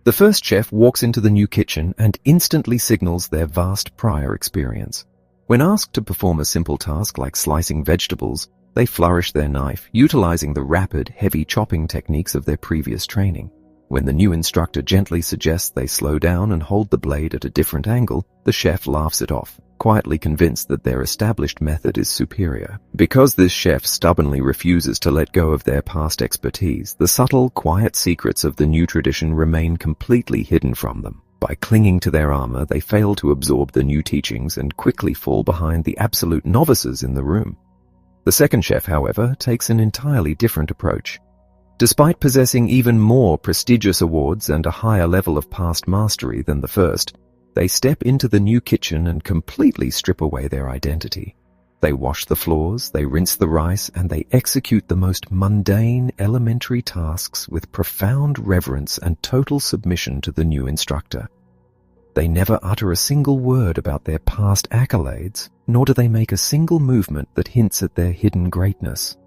The first chef walks into the new kitchen and instantly signals their vast prior experience. When asked to perform a simple task like slicing vegetables, they flourish their knife, utilizing the rapid, heavy chopping techniques of their previous training. When the new instructor gently suggests they slow down and hold the blade at a different angle, the chef laughs it off, quietly convinced that their established method is superior. Because this chef stubbornly refuses to let go of their past expertise, the subtle, quiet secrets of the new tradition remain completely hidden from them. By clinging to their armor, they fail to absorb the new teachings and quickly fall behind the absolute novices in the room. The second chef, however, takes an entirely different approach. Despite possessing even more prestigious awards and a higher level of past mastery than the first, they step into the new kitchen and completely strip away their identity. They wash the floors, they rinse the rice, and they execute the most mundane, elementary tasks with profound reverence and total submission to the new instructor. They never utter a single word about their past accolades, nor do they make a single movement that hints at their hidden greatness.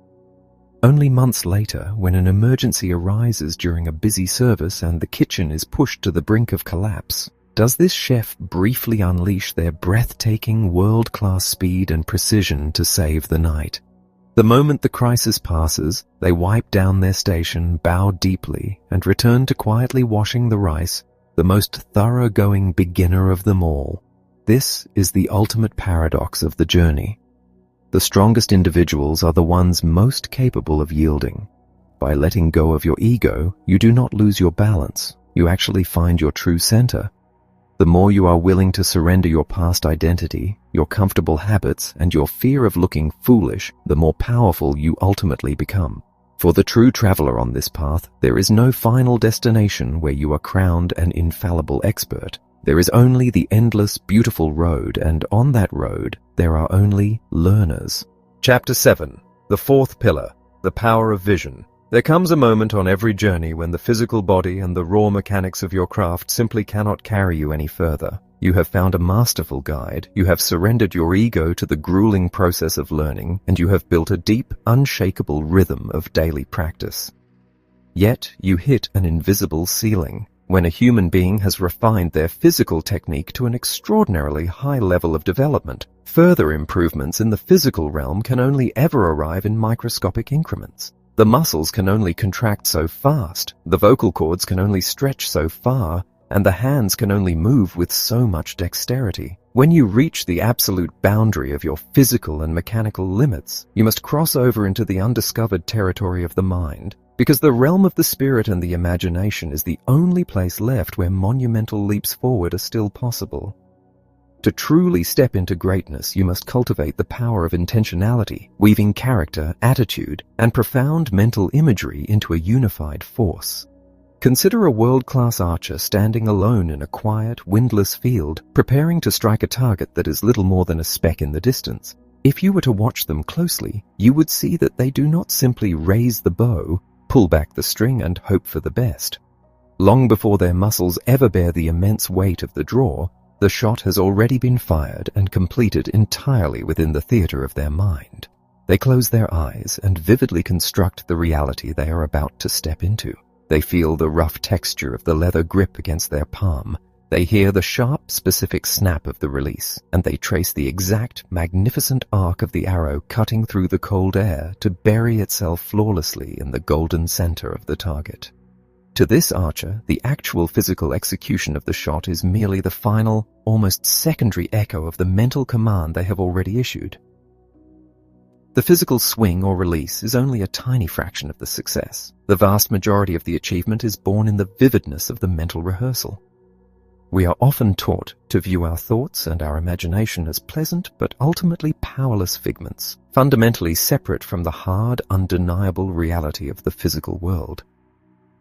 Only months later, when an emergency arises during a busy service and the kitchen is pushed to the brink of collapse, does this chef briefly unleash their breathtaking world-class speed and precision to save the night. The moment the crisis passes, they wipe down their station, bow deeply, and return to quietly washing the rice, the most thoroughgoing beginner of them all. This is the ultimate paradox of the journey. The strongest individuals are the ones most capable of yielding. By letting go of your ego, you do not lose your balance. You actually find your true center. The more you are willing to surrender your past identity, your comfortable habits, and your fear of looking foolish, the more powerful you ultimately become. For the true traveler on this path, there is no final destination where you are crowned an infallible expert. There is only the endless, beautiful road, and on that road, there are only learners. Chapter 7. The fourth pillar, the power of vision. There comes a moment on every journey when the physical body and the raw mechanics of your craft simply cannot carry you any further. You have found a masterful guide, you have surrendered your ego to the grueling process of learning, and you have built a deep, unshakable rhythm of daily practice. Yet, you hit an invisible ceiling. When a human being has refined their physical technique to an extraordinarily high level of development, further improvements in the physical realm can only ever arrive in microscopic increments. The muscles can only contract so fast, the vocal cords can only stretch so far, and the hands can only move with so much dexterity. When you reach the absolute boundary of your physical and mechanical limits, you must cross over into the undiscovered territory of the mind, because the realm of the spirit and the imagination is the only place left where monumental leaps forward are still possible. To truly step into greatness, you must cultivate the power of intentionality, weaving character, attitude, and profound mental imagery into a unified force. Consider a world-class archer standing alone in a quiet, windless field, preparing to strike a target that is little more than a speck in the distance. If you were to watch them closely, you would see that they do not simply raise the bow, pull back the string, and hope for the best. Long before their muscles ever bear the immense weight of the draw, the shot has already been fired and completed entirely within the theater of their mind. They close their eyes and vividly construct the reality they are about to step into. They feel the rough texture of the leather grip against their palm. They hear the sharp, specific snap of the release, and they trace the exact, magnificent arc of the arrow cutting through the cold air to bury itself flawlessly in the golden center of the target. To this archer, the actual physical execution of the shot is merely the final, almost secondary echo of the mental command they have already issued. The physical swing or release is only a tiny fraction of the success. The vast majority of the achievement is born in the vividness of the mental rehearsal. We are often taught to view our thoughts and our imagination as pleasant but ultimately powerless figments, fundamentally separate from the hard, undeniable reality of the physical world.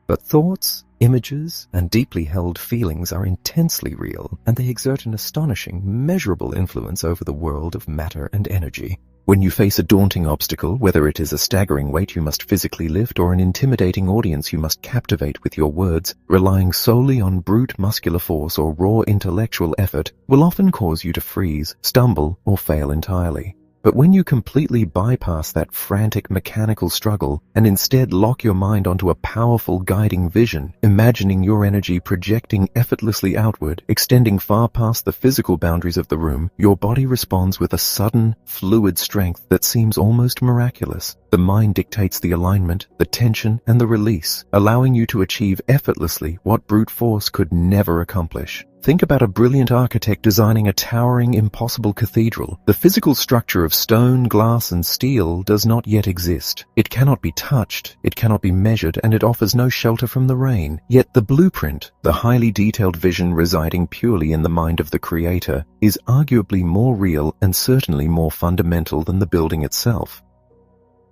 But thoughts, images, and deeply held feelings are intensely real, and they exert an astonishing, measurable influence over the world of matter and energy. When you face a daunting obstacle, whether it is a staggering weight you must physically lift or an intimidating audience you must captivate with your words, relying solely on brute muscular force or raw intellectual effort will often cause you to freeze, stumble, or fail entirely. But when you completely bypass that frantic mechanical struggle and instead lock your mind onto a powerful guiding vision, imagining your energy projecting effortlessly outward, extending far past the physical boundaries of the room, your body responds with a sudden, fluid strength that seems almost miraculous. The mind dictates the alignment, the tension, and the release, allowing you to achieve effortlessly what brute force could never accomplish. Think about a brilliant architect designing a towering, impossible cathedral. The physical structure of stone, glass, and steel does not yet exist. It cannot be touched, it cannot be measured, and it offers no shelter from the rain. Yet the blueprint, the highly detailed vision residing purely in the mind of the creator, is arguably more real and certainly more fundamental than the building itself.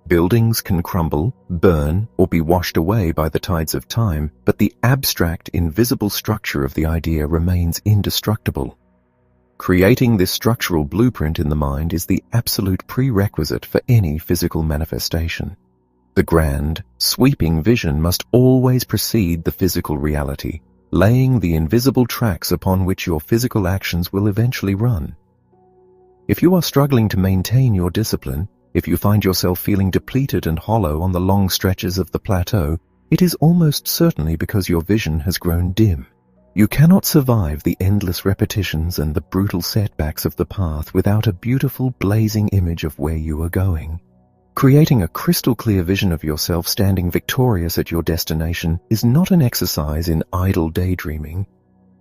Buildings can crumble, burn, or be washed away by the tides of time, but the abstract, invisible structure of the idea remains indestructible. Creating this structural blueprint in the mind is the absolute prerequisite for any physical manifestation. The grand, sweeping vision must always precede the physical reality, laying the invisible tracks upon which your physical actions will eventually run. If you are struggling to maintain your discipline, if you find yourself feeling depleted and hollow on the long stretches of the plateau, it is almost certainly because your vision has grown dim. You cannot survive the endless repetitions and the brutal setbacks of the path without a beautiful, blazing image of where you are going. Creating a crystal-clear vision of yourself standing victorious at your destination is not an exercise in idle daydreaming.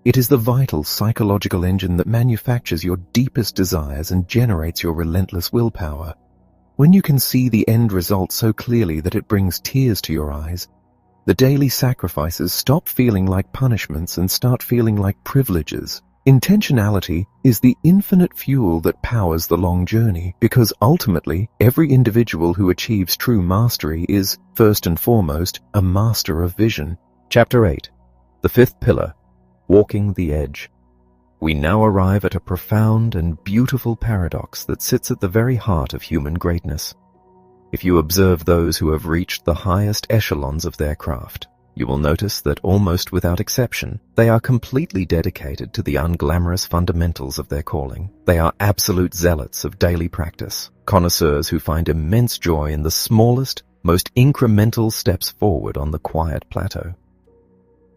It is the vital psychological engine that manufactures your deepest desires and generates your relentless willpower. When you can see the end result so clearly that it brings tears to your eyes, the daily sacrifices stop feeling like punishments and start feeling like privileges. Intentionality is the infinite fuel that powers the long journey, because ultimately, every individual who achieves true mastery is, first and foremost, a master of vision. Chapter 8. The Fifth Pillar, Walking the Edge. We now arrive at a profound and beautiful paradox that sits at the very heart of human greatness. If you observe those who have reached the highest echelons of their craft, you will notice that almost without exception, they are completely dedicated to the unglamorous fundamentals of their calling. They are absolute zealots of daily practice, connoisseurs who find immense joy in the smallest, most incremental steps forward on the quiet plateau.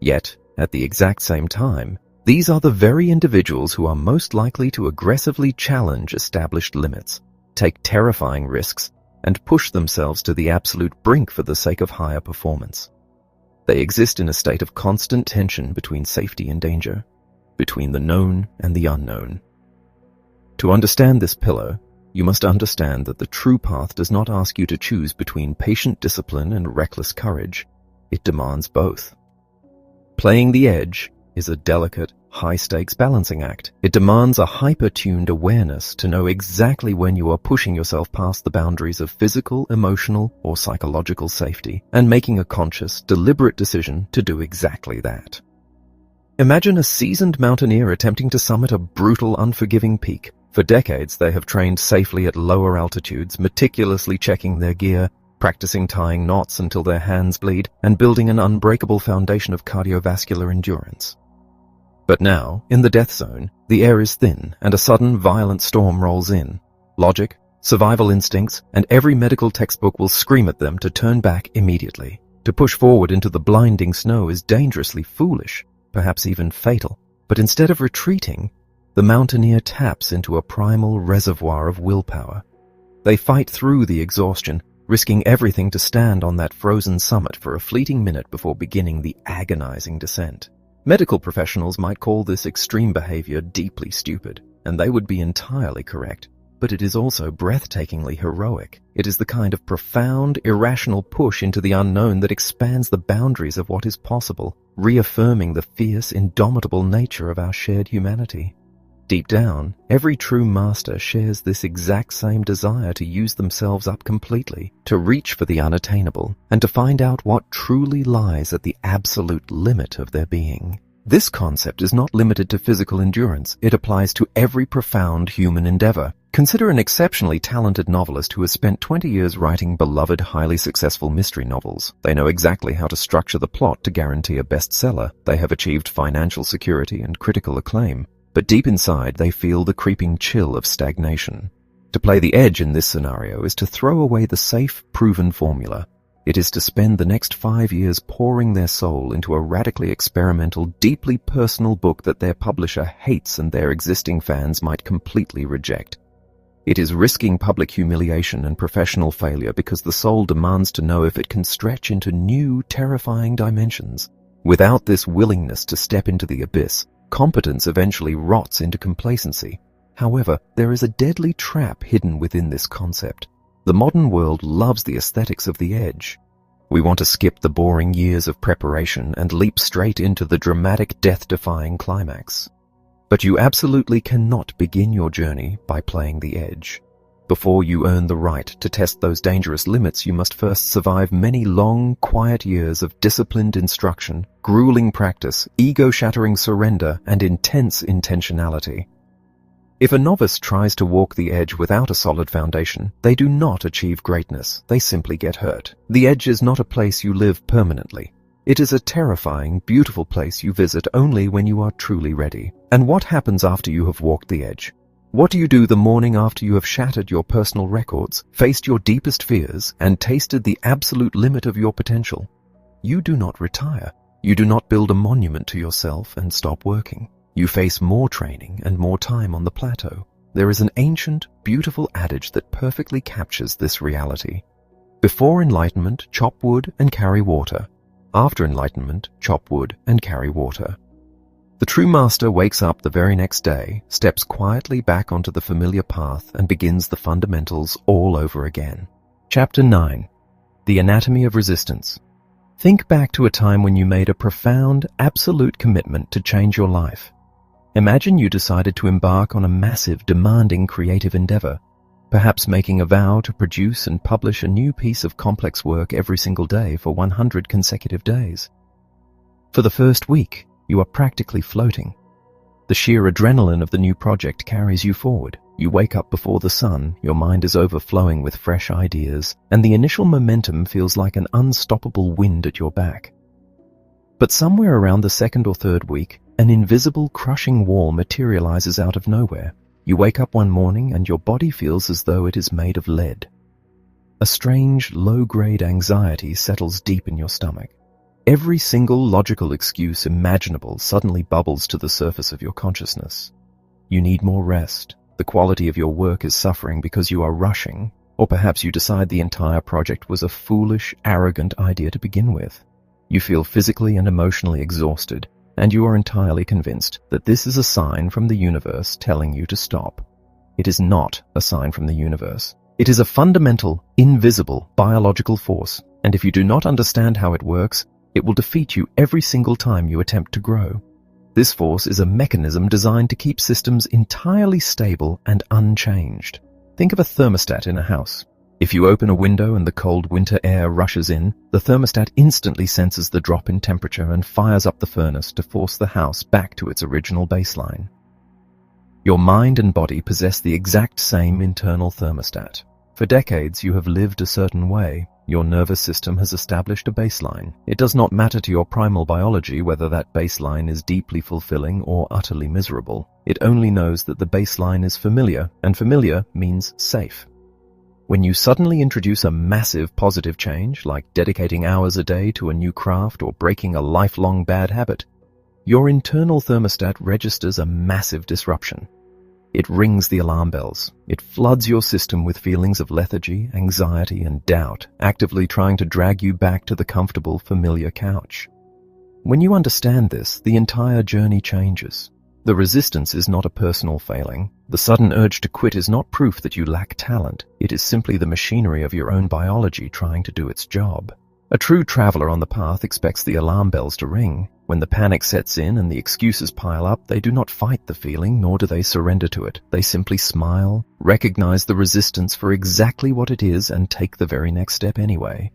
Yet, at the exact same time, these are the very individuals who are most likely to aggressively challenge established limits, take terrifying risks, and push themselves to the absolute brink for the sake of higher performance. They exist in a state of constant tension between safety and danger, between the known and the unknown. To understand this pillar, you must understand that the true path does not ask you to choose between patient discipline and reckless courage. It demands both. Playing the edge is a delicate, high-stakes balancing act. It demands a hyper-tuned awareness to know exactly when you are pushing yourself past the boundaries of physical, emotional, or psychological safety, and making a conscious, deliberate decision to do exactly that. Imagine a seasoned mountaineer attempting to summit a brutal, unforgiving peak. For decades, they have trained safely at lower altitudes, meticulously checking their gear, practicing tying knots until their hands bleed, and building an unbreakable foundation of cardiovascular endurance. But now, in the death zone, the air is thin and a sudden violent storm rolls in. Logic, survival instincts, and every medical textbook will scream at them to turn back immediately. To push forward into the blinding snow is dangerously foolish, perhaps even fatal. But instead of retreating, the mountaineer taps into a primal reservoir of willpower. They fight through the exhaustion, risking everything to stand on that frozen summit for a fleeting minute before beginning the agonizing descent. Medical professionals might call this extreme behavior deeply stupid, and they would be entirely correct. But it is also breathtakingly heroic. It is the kind of profound, irrational push into the unknown that expands the boundaries of what is possible, reaffirming the fierce, indomitable nature of our shared humanity. Deep down, every true master shares this exact same desire to use themselves up completely, to reach for the unattainable, and to find out what truly lies at the absolute limit of their being. This concept is not limited to physical endurance. It applies to every profound human endeavor. Consider an exceptionally talented novelist who has spent 20 years writing beloved, highly successful mystery novels. They know exactly how to structure the plot to guarantee a bestseller. They have achieved financial security and critical acclaim. But deep inside, they feel the creeping chill of stagnation. To play the edge in this scenario is to throw away the safe, proven formula. It is to spend the next 5 years pouring their soul into a radically experimental, deeply personal book that their publisher hates and their existing fans might completely reject. It is risking public humiliation and professional failure because the soul demands to know if it can stretch into new, terrifying dimensions. Without this willingness to step into the abyss, competence eventually rots into complacency. However, there is a deadly trap hidden within this concept. The modern world loves the aesthetics of the edge. We want to skip the boring years of preparation and leap straight into the dramatic, death-defying climax. But you absolutely cannot begin your journey by playing the edge. Before you earn the right to test those dangerous limits, you must first survive many long, quiet years of disciplined instruction, grueling practice, ego-shattering surrender, and intense intentionality. If a novice tries to walk the edge without a solid foundation, they do not achieve greatness. They simply get hurt. The edge is not a place you live permanently. It is a terrifying, beautiful place you visit only when you are truly ready. And what happens after you have walked the edge? What do you do the morning after you have shattered your personal records, faced your deepest fears, and tasted the absolute limit of your potential? You do not retire. You do not build a monument to yourself and stop working. You face more training and more time on the plateau. There is an ancient, beautiful adage that perfectly captures this reality. Before enlightenment, chop wood and carry water. After enlightenment, chop wood and carry water. The true master wakes up the very next day, steps quietly back onto the familiar path, and begins the fundamentals all over again. Chapter 9. The Anatomy of Resistance. Think back to a time when you made a profound, absolute commitment to change your life. Imagine you decided to embark on a massive, demanding creative endeavor, perhaps making a vow to produce and publish a new piece of complex work every single day for 100 consecutive days. For the first week, you are practically floating. The sheer adrenaline of the new project carries you forward. You wake up before the sun, your mind is overflowing with fresh ideas, and the initial momentum feels like an unstoppable wind at your back. But somewhere around the second or third week, an invisible, crushing wall materializes out of nowhere. You wake up one morning and your body feels as though it is made of lead. A strange, low-grade anxiety settles deep in your stomach. Every single logical excuse imaginable suddenly bubbles to the surface of your consciousness. You need more rest. The quality of your work is suffering because you are rushing, or perhaps you decide the entire project was a foolish, arrogant idea to begin with. You feel physically and emotionally exhausted, and you are entirely convinced that this is a sign from the universe telling you to stop. It is not a sign from the universe. It is a fundamental, invisible, biological force, and if you do not understand how it works, it will defeat you every single time you attempt to grow. This force is a mechanism designed to keep systems entirely stable and unchanged. Think of a thermostat in a house. If you open a window and the cold winter air rushes in, the thermostat instantly senses the drop in temperature and fires up the furnace to force the house back to its original baseline. Your mind and body possess the exact same internal thermostat. For decades, you have lived a certain way. Your nervous system has established a baseline. It does not matter to your primal biology whether that baseline is deeply fulfilling or utterly miserable. It only knows that the baseline is familiar, and familiar means safe. When you suddenly introduce a massive positive change, like dedicating hours a day to a new craft or breaking a lifelong bad habit, your internal thermostat registers a massive disruption. It rings the alarm bells. It floods your system with feelings of lethargy, anxiety, and doubt, actively trying to drag you back to the comfortable, familiar couch. When you understand this, the entire journey changes. The resistance is not a personal failing. The sudden urge to quit is not proof that you lack talent. It is simply the machinery of your own biology trying to do its job. A true traveler on the path expects the alarm bells to ring. When the panic sets in and the excuses pile up, they do not fight the feeling, nor do they surrender to it. They simply smile, recognize the resistance for exactly what it is, and take the very next step anyway.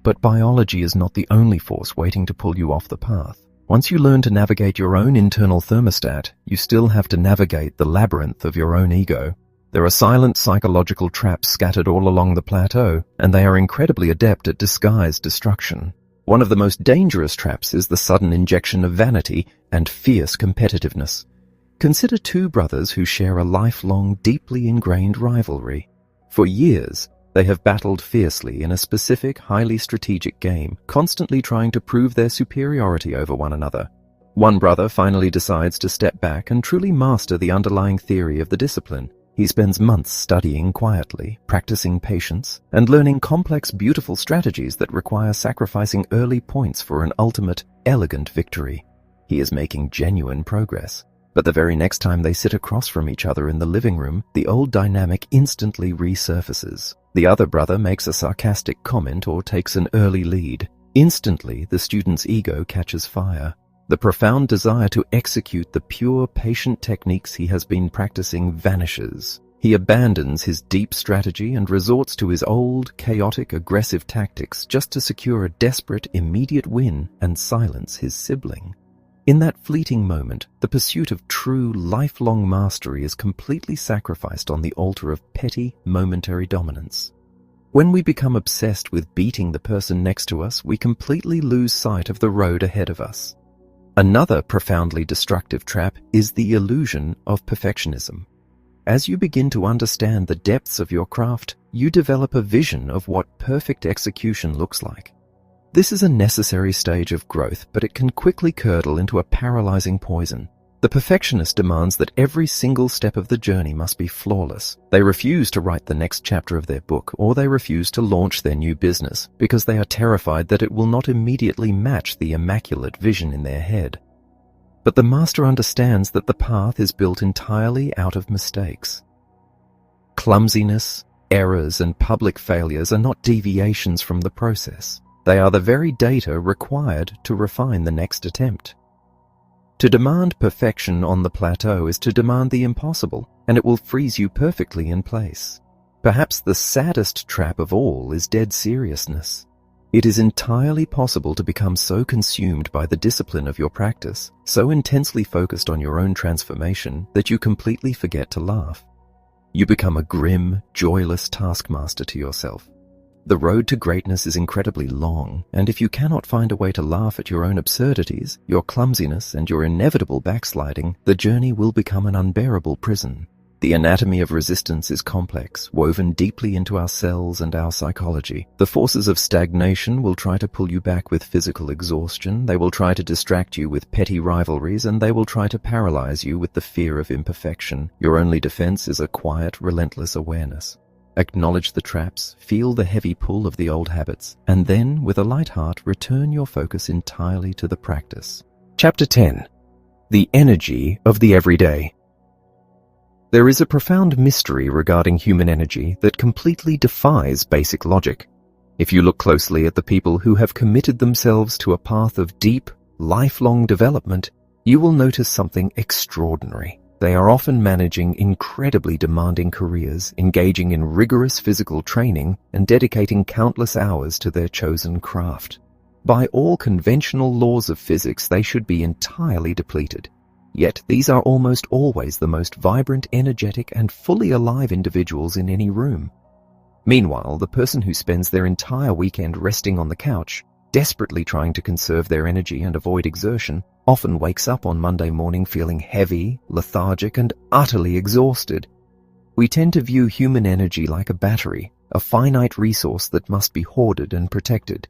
But biology is not the only force waiting to pull you off the path. Once you learn to navigate your own internal thermostat, you still have to navigate the labyrinth of your own ego. There are silent psychological traps scattered all along the plateau, and they are incredibly adept at disguised destruction. One of the most dangerous traps is the sudden injection of vanity and fierce competitiveness. Consider two brothers who share a lifelong, deeply ingrained rivalry. For years, they have battled fiercely in a specific, highly strategic game, constantly trying to prove their superiority over one another. One brother finally decides to step back and truly master the underlying theory of the discipline. He spends months studying quietly, practicing patience, and learning complex, beautiful strategies that require sacrificing early points for an ultimate, elegant victory. He is making genuine progress. But the very next time they sit across from each other in the living room, the old dynamic instantly resurfaces. The other brother makes a sarcastic comment or takes an early lead. Instantly, the student's ego catches fire. The profound desire to execute the pure, patient techniques he has been practicing vanishes. He abandons his deep strategy and resorts to his old, chaotic, aggressive tactics just to secure a desperate, immediate win and silence his sibling. In that fleeting moment, the pursuit of true, lifelong mastery is completely sacrificed on the altar of petty, momentary dominance. When we become obsessed with beating the person next to us, we completely lose sight of the road ahead of us. Another profoundly destructive trap is the illusion of perfectionism. As you begin to understand the depths of your craft, you develop a vision of what perfect execution looks like. This is a necessary stage of growth, but it can quickly curdle into a paralyzing poison. The perfectionist demands that every single step of the journey must be flawless. They refuse to write the next chapter of their book, or they refuse to launch their new business because they are terrified that it will not immediately match the immaculate vision in their head. But the master understands that the path is built entirely out of mistakes. Clumsiness, errors, and public failures are not deviations from the process. They are the very data required to refine the next attempt. To demand perfection on the plateau is to demand the impossible, and it will freeze you perfectly in place. Perhaps the saddest trap of all is dead seriousness. It is entirely possible to become so consumed by the discipline of your practice, so intensely focused on your own transformation, that you completely forget to laugh. You become a grim, joyless taskmaster to yourself. The road to greatness is incredibly long, and if you cannot find a way to laugh at your own absurdities, your clumsiness, and your inevitable backsliding, the journey will become an unbearable prison. The anatomy of resistance is complex, woven deeply into our cells and our psychology. The forces of stagnation will try to pull you back with physical exhaustion, they will try to distract you with petty rivalries, and they will try to paralyze you with the fear of imperfection. Your only defense is a quiet, relentless awareness. Acknowledge the traps, feel the heavy pull of the old habits, and then, with a light heart, return your focus entirely to the practice. Chapter 10. The Energy of the Everyday. There is a profound mystery regarding human energy that completely defies basic logic. If you look closely at the people who have committed themselves to a path of deep, lifelong development, you will notice something extraordinary. They are often managing incredibly demanding careers, engaging in rigorous physical training, and dedicating countless hours to their chosen craft. By all conventional laws of physics, they should be entirely depleted. Yet these are almost always the most vibrant, energetic, and fully alive individuals in any room. Meanwhile, the person who spends their entire weekend resting on the couch, desperately trying to conserve their energy and avoid exertion, often wakes up on Monday morning feeling heavy, lethargic, and utterly exhausted. We tend to view human energy like a battery, a finite resource that must be hoarded and protected.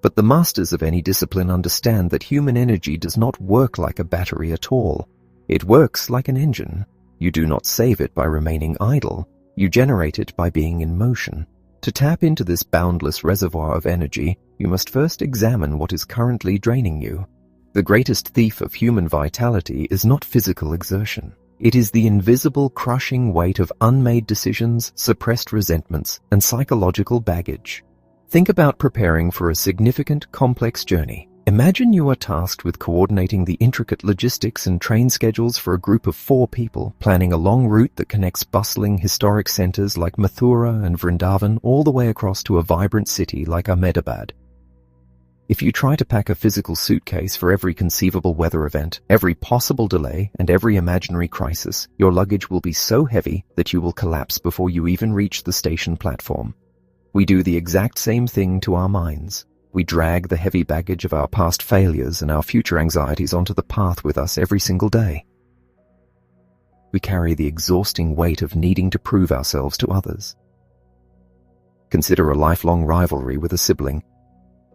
But the masters of any discipline understand that human energy does not work like a battery at all. It works like an engine. You do not save it by remaining idle. You generate it by being in motion. To tap into this boundless reservoir of energy, you must first examine what is currently draining you. The greatest thief of human vitality is not physical exertion. It is the invisible, crushing weight of unmade decisions, suppressed resentments, and psychological baggage. Think about preparing for a significant, complex journey. Imagine you are tasked with coordinating the intricate logistics and train schedules for a group of 4 people, planning a long route that connects bustling historic centers like Mathura and Vrindavan all the way across to a vibrant city like Ahmedabad. If you try to pack a physical suitcase for every conceivable weather event, every possible delay, and every imaginary crisis, your luggage will be so heavy that you will collapse before you even reach the station platform. We do the exact same thing to our minds. We drag the heavy baggage of our past failures and our future anxieties onto the path with us every single day. We carry the exhausting weight of needing to prove ourselves to others. Consider a lifelong rivalry with a sibling,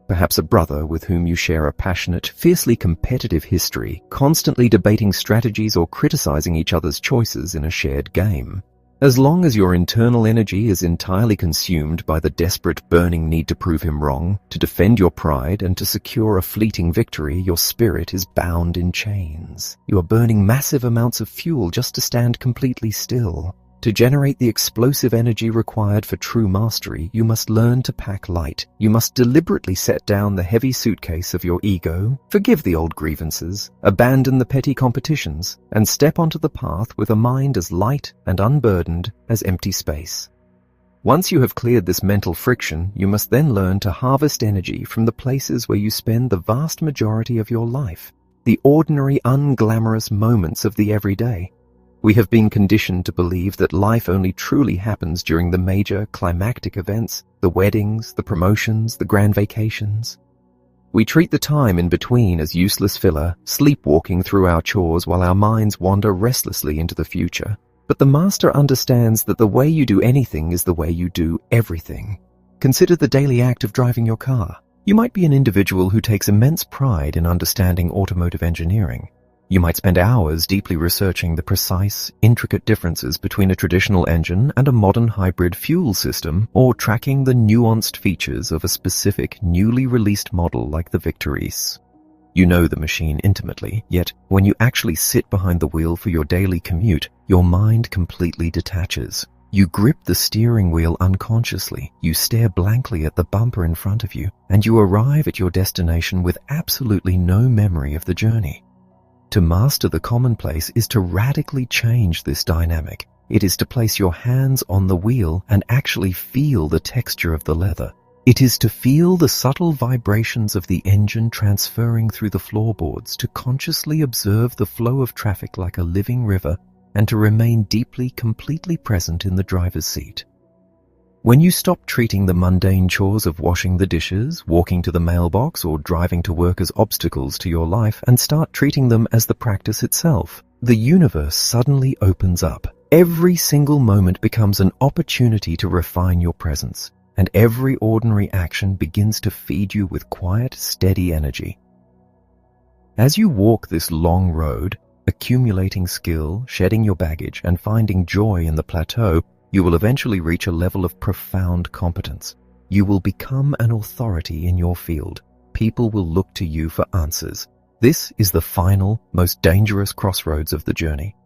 perhaps a brother with whom you share a passionate, fiercely competitive history, constantly debating strategies or criticizing each other's choices in a shared game. As long as your internal energy is entirely consumed by the desperate, burning need to prove him wrong, to defend your pride, and to secure a fleeting victory, your spirit is bound in chains. You are burning massive amounts of fuel just to stand completely still. To generate the explosive energy required for true mastery, you must learn to pack light. You must deliberately set down the heavy suitcase of your ego, forgive the old grievances, abandon the petty competitions, and step onto the path with a mind as light and unburdened as empty space. Once you have cleared this mental friction, you must then learn to harvest energy from the places where you spend the vast majority of your life, the ordinary, unglamorous moments of the everyday. We have been conditioned to believe that life only truly happens during the major climactic events, the weddings, the promotions, the grand vacations. We treat the time in between as useless filler, sleepwalking through our chores while our minds wander restlessly into the future. But the master understands that the way you do anything is the way you do everything. Consider the daily act of driving your car. You might be an individual who takes immense pride in understanding automotive engineering. You might spend hours deeply researching the precise, intricate differences between a traditional engine and a modern hybrid fuel system, or tracking the nuanced features of a specific, newly released model like the Victoris. You know the machine intimately, yet when you actually sit behind the wheel for your daily commute, your mind completely detaches. You grip the steering wheel unconsciously, you stare blankly at the bumper in front of you, and you arrive at your destination with absolutely no memory of the journey. To master the commonplace is to radically change this dynamic. It is to place your hands on the wheel and actually feel the texture of the leather. It is to feel the subtle vibrations of the engine transferring through the floorboards, to consciously observe the flow of traffic like a living river, and to remain deeply, completely present in the driver's seat. When you stop treating the mundane chores of washing the dishes, walking to the mailbox, or driving to work as obstacles to your life and start treating them as the practice itself, the universe suddenly opens up. Every single moment becomes an opportunity to refine your presence, and every ordinary action begins to feed you with quiet, steady energy. As you walk this long road, accumulating skill, shedding your baggage, and finding joy in the plateau, you will eventually reach a level of profound competence. You will become an authority in your field. People will look to you for answers. This is the final, most dangerous crossroads of the journey.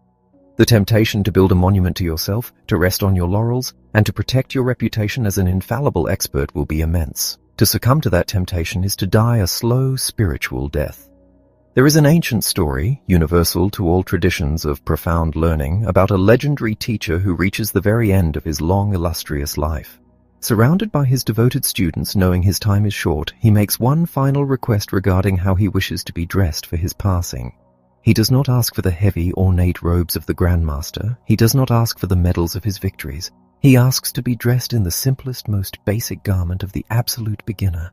The temptation to build a monument to yourself, to rest on your laurels, and to protect your reputation as an infallible expert will be immense. To succumb to that temptation is to die a slow, spiritual death. There is an ancient story, universal to all traditions of profound learning, about a legendary teacher who reaches the very end of his long, illustrious life. Surrounded by his devoted students, knowing his time is short, he makes one final request regarding how he wishes to be dressed for his passing. He does not ask for the heavy, ornate robes of the Grandmaster. He does not ask for the medals of his victories. He asks to be dressed in the simplest, most basic garment of the absolute beginner.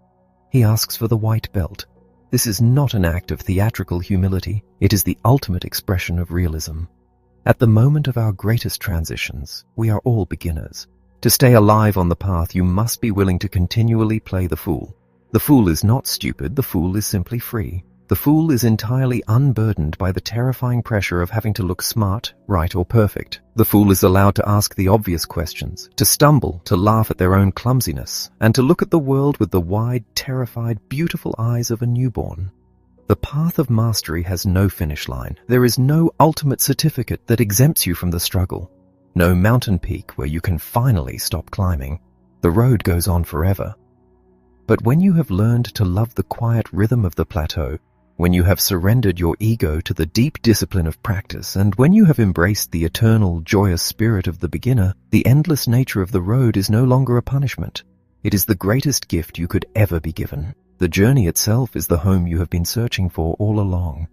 He asks for the white belt. This is not an act of theatrical humility. It is the ultimate expression of realism. At the moment of our greatest transitions, we are all beginners. To stay alive on the path, you must be willing to continually play the fool. The fool is not stupid, the fool is simply free. The fool is entirely unburdened by the terrifying pressure of having to look smart, right, or perfect. The fool is allowed to ask the obvious questions, to stumble, to laugh at their own clumsiness, and to look at the world with the wide, terrified, beautiful eyes of a newborn. The path of mastery has no finish line. There is no ultimate certificate that exempts you from the struggle. No mountain peak where you can finally stop climbing. The road goes on forever. But when you have learned to love the quiet rhythm of the plateau, when you have surrendered your ego to the deep discipline of practice, and when you have embraced the eternal, joyous spirit of the beginner, the endless nature of the road is no longer a punishment. It is the greatest gift you could ever be given. The journey itself is the home you have been searching for all along.